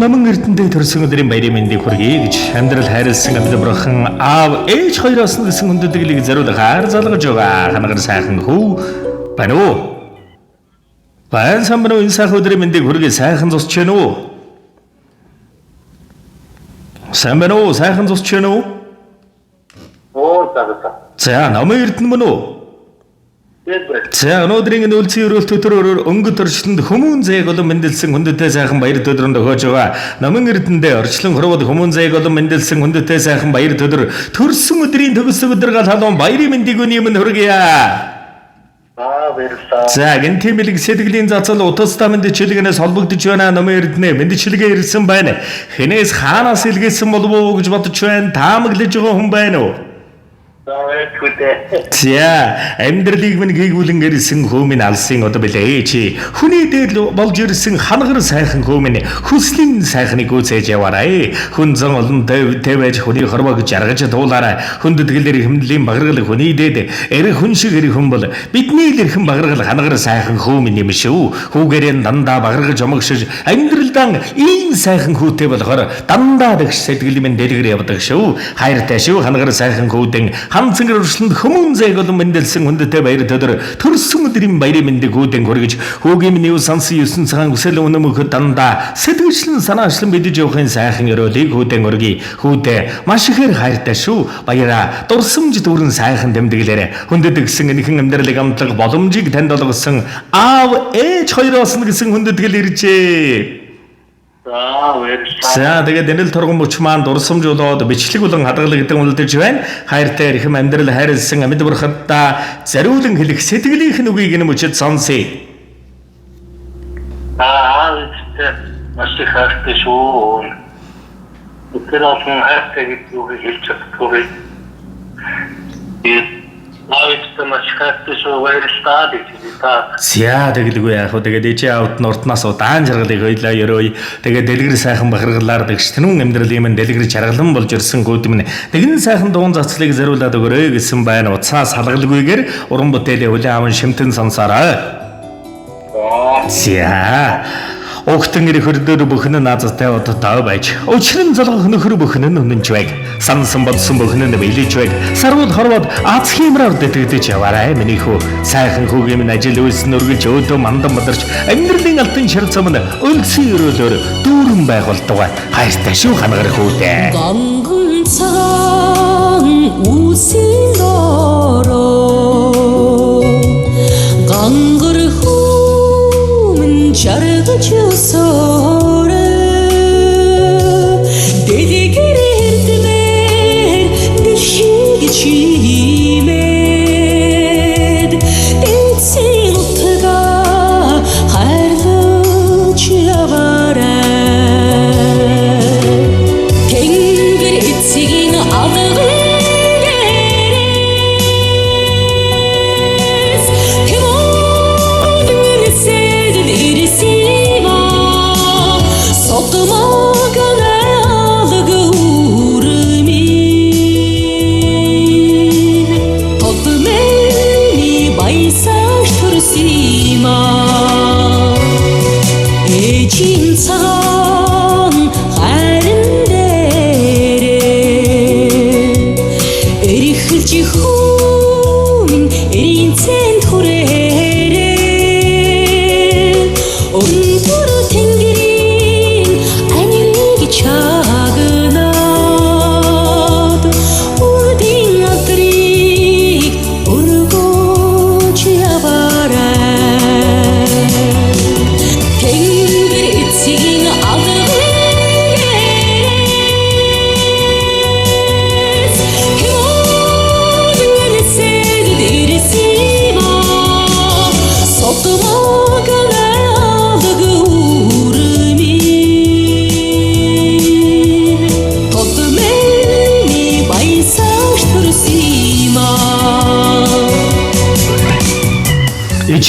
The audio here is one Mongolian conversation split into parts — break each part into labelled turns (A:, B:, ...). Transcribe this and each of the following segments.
A: Намын эрдэнэтэй төрсөн өдрийн баярын мэндийг хүргэе гэж амьдрал хайрлсан амьд бурхан аав ээж хоёроос нь гэсэн хүндэтгэлийг зориулах хаар залгаж байгаа ханагар сайхан хүү байна уу? Баян самбар энэ сайхан өдрийн мэндийг хүргэе сайхан зусч байна уу? Самбар уу сайхан зусч байна уу?
B: Оо цагаа.
A: За намын эрдэнэ мөн үү? За өнөөдрийн энэ үлцэн өрөөлт өдрөөр өнгөт орчлонд хүмүүн зээг болон мэндэлсэн хүндэтэй сайхан баяр төдрөнд өгөөж байгаа. Намын эрдэндээ орчлон хорвоод хүмүүн зээг болон мэндэлсэн хүндэтэй сайхан баяр төдөр төрсөн өдрийн төгсөг өдөр гал халуун баярын мэндийг өниймэн хүргье.
B: Баярлалаа.
A: За гэнтимэлэг сэтгэлийн зацал утастай мэдчилгээнээс холбогдож байна. Намын эрдэнэ мэдчилгээ ирсэн байна. Хэнээс хаанаас илгээсэн болов уу гэж бодож байна. Таамаглаж байгаа хүн байна уу? За амьдралыг минь гээгүүлэн ирсэн хөөмийн алсын одоо билээ чи хүний дээр болж ирсэн ханагар сайхан хөөмийн хүслийн сайхныг үзэж яваарай. Хүн зан олон тавьж хүний хорвоог жаргаж дуулаарай. Хүндэтгэлээр хэмнэлийн багаргал хүний дээд эрх хүн шиг эрх хүн бол бидний л эрхэн багаргал ханагар сайхан хөөмийн юм шүү. Хүүгээрээ дандаа багаргаж омогшиж амьдралдан ийм сайхан хүүтэй болохоор дандаа дэгш сэтгэл минь дэлгэр явдаг шүү. Хайртай шүү ханагар сайхан хүүдэн Хамцангар өршлөнд хүмүүн зээг болон мэндэлсэн хүндэтэй баяр төдөр төрсөн өдрийн баярын мэндийг хүүдэн хүргэж хүүгийн минь сансан 9 цагаан үсэл өнөмөх дандаа сэтгэлчлэн санаачлан бидэж явахын сайхан өрөөлийг хүүдэн өргөе. Хүүдээ маш ихээр хайртай шүү. Баяраа дурсамж дүүрэн сайхан тэмдэглээрэ. Хүндэт гисэн энэхэн амьдралыг амтлах боломжийг танд олгосон аав ээж хоёроос нь гисэн хүндэтгэл иржээ. За тэгээд энэл торгон мөч маань дурсамж болоод бичлэг болон хадгалагдсан үлдэж байна. Хайртай эрхэм амьдрал хайрлсан амьд бурхадаа зариулан хэлэх сэтгэлийнх нь үгийг нь мөчөд сонсъё.
B: Маш их хайртай шүү. Тэр олон хайртай гэж юу хэлж чадахгүй. Наавчтай маш хайртай шүү. Баярлалаа гэж хэлээ.
A: За тэгэлгүй яах вэ? Тэгээд ээжээ аавд нь уртнаас удаан жаргалыг хоёлаа ёрой. Тэгээд дэлгэр сайхан бахаргалаар дэгш тэнүүн амьдралын минь дэлгэр чаргалан болж ирсэн гүд минь тэгэн сайхан дуун цацлыг зариулаад өгөрэй гэсэн байна. Уцаас халгалгүйгээр уран бүтээлээ хүлээн аван шимтэн сонсоорой. За Огтон ирэх хөрдөр бүхэн нь наазтай одтой байж өчрөн залгах нөхөр бүхэн нь үнэнч байг сансан бодсон бүхэн нь биелэж байг сарвал хорвоод аз хиймраар дэтгэдэж яваарай миний хүү сайхан хүүгийн минь ажил үйлсэн өргөж өөдөө мандан бадарч амьдралын алтан шар цам нь өлгсөн өрөөлөөр дүүрэн байх болтугай хайртай шүү ханагар хүүдээ
C: ганган цагаан үсийн дороо гангар жаргаж өсөөрэ дэлгэр эрдмээр гიშиг чимээд эцсийн утгаа хайрлаж яваарай тэнгэр эцгийн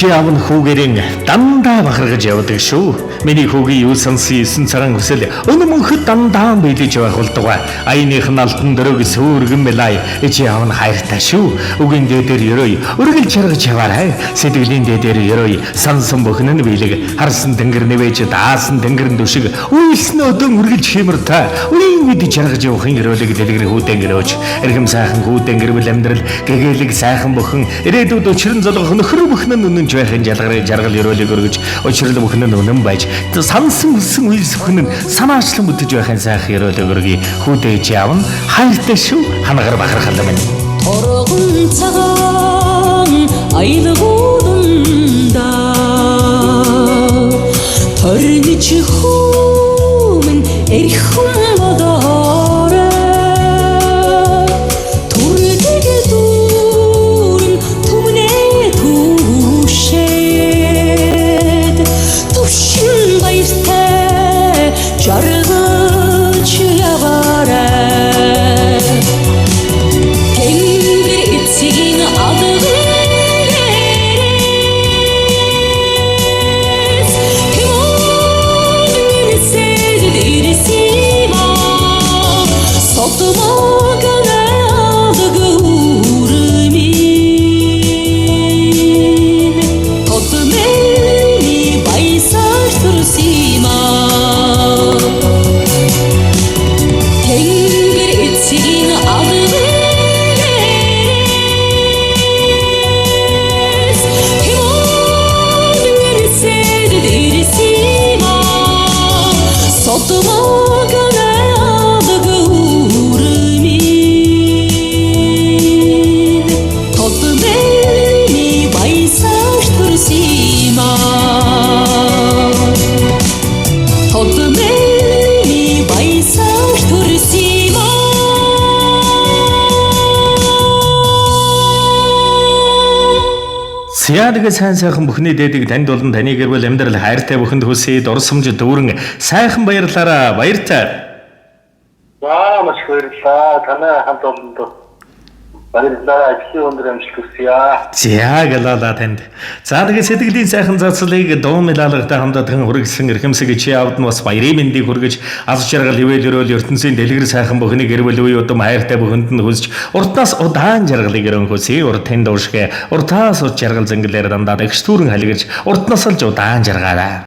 A: чи аав нь хүүгээрээ дандаа бахаргаж явдаг шүү. Миний хүүгийн юу сонсон 9 цагаан хүсэл өнө мөнхөд дандаа биелэж байх болдог. Аяных нь алтан дөрөг сүргэн мэлай чи аав нь хайртай шүү. Үгийн дээдэр ерөөй өргөл чаргаж яваарай. Сэтгэлийн дээдэр ерөөй сансан бүхэн нь биелэг харсан тэнгэр нэвэж даасан тэнгэрэн дүшиг үйлсэн өдөн үргэлж хэмэртэй. Үеийн үед чаргаж явахын ерөөлөг дэлгэр хүүдэн гэрөөж эрхэм сайхан хүүдэн гэрвэл амьдрал гэгээлэг сайхан бүхэн ирээдүйд учран золгох нөхөр бүхэн нь үнэн байхын жалгарыг жаргал ерөөлөг өргөж учрал бүхэн нь үнэн байж сансан өссөн үйлс бүхэн нь санаачлан бүтэж байхын сайхан ерөөлөг өргөе. Хүүдээж явна хайртай шүү ханагар бахархал минь.
C: торгон цагаан айлгууданда торниж хүмүн эрхэм бодоорой түрдэг дүүрэн түмнээ түшээд төвшин баяртай жаргаж яваарай тэнгэр эцгийн адгаарээс тэмүүлэн сэдэд ирсима сотмог надаг үрмин тодмени баясаар төрсима тэнгэр эцгийн адгаарээс тэмүүлэн сэдэд ирсима сотмог надаг үрмин тодмени баясаар төрсима тодмени баясаар төрсима
A: Сяадаг сайн сайхан бүхний дээдэг танд болон таны гэр бүл амьдрал хайртай бүхэнд хүсье дурсамж дүүрэн сайхан баярлаараа баяртай.
B: За маш баярлалаа. Танай хамт олонд баярлалаа. Ажлын өндөр амжилт хүсье.
A: За галала танд. За тэгээ сэтгэлийн сайхан зацлыг дуу мэлалгатай хамтдаган хүргэсэн эрхэмсэг чи аавд нь бас баярын мэндийг хүргэж аз жаргал ивэл өрөөл ертөнцийн дэлгэр сайхан бүхний гэр бүл үе удам хайртай бүхэнд нь хүсж уртаас удаан жаргалыг өрөнгөсөй урт тэнд уушгэ уртаас уд жаргал зэнгэлээр дандаа дэгш түрэн халигж уртнаас л удаан жаргаарай.